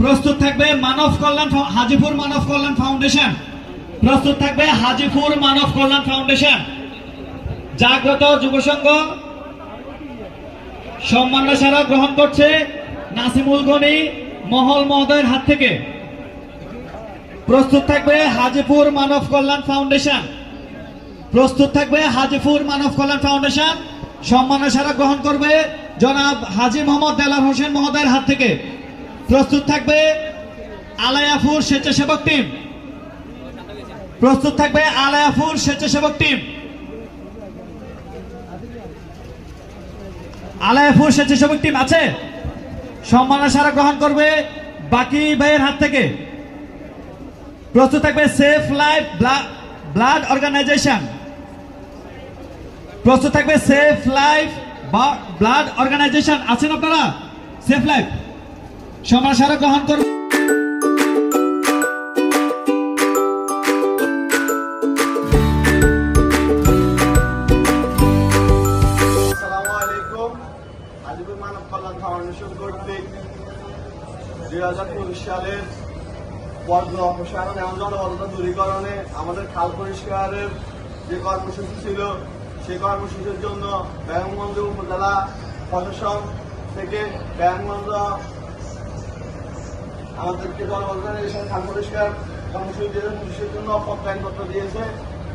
প্রস্তুত থাকবে মানব কল্যাণ হাজীপুর মানব কল্যাণ ফাউন্ডেশন। প্রস্তুত থাকবে হাজীপুর মানব কল্যাণ ফাউন্ডেশন। জাগ্রত যুব সংঘ সম্মাননা স্মারক গ্রহণ করছে নাসিমুল গনি মহল মহোদয়ের হাত থেকে। প্রস্তুত থাকবে হাজীপুর মানব কল্যাণ ফাউন্ডেশন। প্রস্তুত থাকবে হাজীপুর মানব কল্যাণ ফাউন্ডেশন। সম্মাননা স্মারক গ্রহণ করবে জনাব হাজী মোহাম্মদ দেলার হোসেন মহোদয়ের হাত থেকে। প্রস্তুত থাকবে আলায়াপুর স্বেচ্ছাসেবক টিম। প্রস্তুত থাকবে আলায়াপুর স্বেচ্ছাসেবক টিম। আলায়াপুর স্বেচ্ছাসেবক টিম আছে। সম্মাননা স্মারক গ্রহণ করবে বাকি ভাইয়ের হাত থেকে। প্রস্তুত থাকবে সেফ লাইফ ব্লাড অর্গানাইজেশন। প্রস্তুত থাকবে সেফ লাইফ ব্লাড অর্গানাইজেশন। আছেন আপনারা? সেফ লাইফ সম্মাননা স্মারক গ্রহণ করবে। হাজীপুর মানব কল্যাণ ফাউন্ডেশন কর্তৃক 2025 সালের বর্জ্য অপসারণ এবং জলবদ্ধতা দূরীকরণে আমাদের খাল পরিষ্কারের যে কর্মসূচি ছিল, সেই কর্মসূচির জন্য বেগমগঞ্জ উপজেলা প্রশাসন থেকে বেগমগঞ্জ আমাদেরকে জলবদ্ধতা খাল পরিষ্কার কর্মসূচির জন্য প্রত্যয়নপত্র দিয়েছে,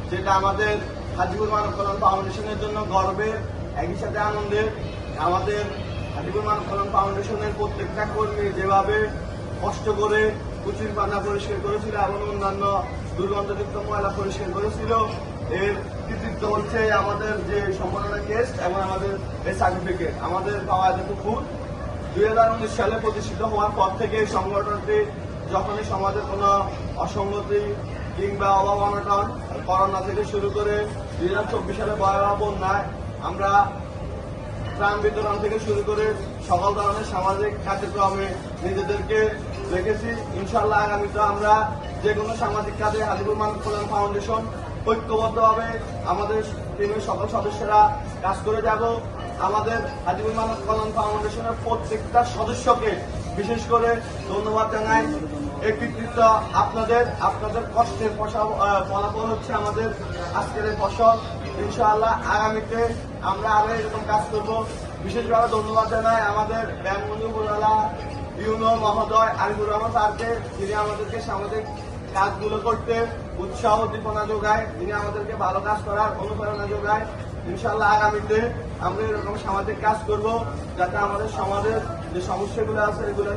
যেটা আমাদের হাজীপুর মানব কল্যাণ ফাউন্ডেশনের জন্য গর্বের, একই সাথে আনন্দের। আমাদের হাজীপুর মানব কল্যাণ ফাউন্ডেশনের প্রত্যেকটা কর্মী যেভাবে কষ্ট করে কুচির পানা পরিষ্কার করেছিল এবং অন্যান্য দুর্গন্ধযুক্ত ময়লা পরিষ্কার করেছিল, এর কৃতিত্ব হচ্ছে আমাদের যে সম্মাননা কেস্ট এবং আমাদের এই সার্টিফিকেট আমাদের পাওয়া এতটুকু। 2019 সালে প্রতিষ্ঠিত হওয়ার পর থেকে এই সংগঠনটি যখনই সমাজের কোনো অসঙ্গতি কিংবা অভাব অনটন, করোনা থেকে শুরু করে 2024 সালে ভয়াবহ বন্যায় আমরা ত্রাণ বিতরণ থেকে শুরু করে সকল ধরনের সামাজিক কার্যক্রমে নিজেদেরকে রেখেছি। ইনশাআল্লাহ আগামীতে আমরা যে কোনো সামাজিক কাজে হাজীপুর মানব কল্যাণ ফাউন্ডেশন ঐক্যবদ্ধভাবে আমাদের টিমের সকল সদস্যরা কাজ করে যাব। আমাদের হাজীপুর মানব কল্যাণ ফাউন্ডেশনের প্রত্যেকটা সদস্যকে বিশেষ করে ধন্যবাদ জানাই। এই কৃতিত্ব আপনাদের কষ্টের ফলাফল হচ্ছে আমাদের আজকের এই ফসল। ইনশাআল্লাহ আগামীতে আমরা আরো এরকম কাজ করব। বিশেষভাবে ধন্যবাদ জানাই আমাদের বেগমগঞ্জ উপজেলা ইউনো মহোদয় আরিফুর রহমান স্যারকে, যিনি আমাদেরকে সামাজিক কাজগুলো করতে উৎসাহ উদ্দীপনা যোগায়, যিনি আমাদেরকে ভালো কাজ করার অনুপ্রেরণা যোগায়। ইনশাআল্লাহ আগামীতে আমরা এরকম সামাজিক কাজ করব, যাতে আমাদের সমাজের যে সমস্যাগুলো আছে এগুলো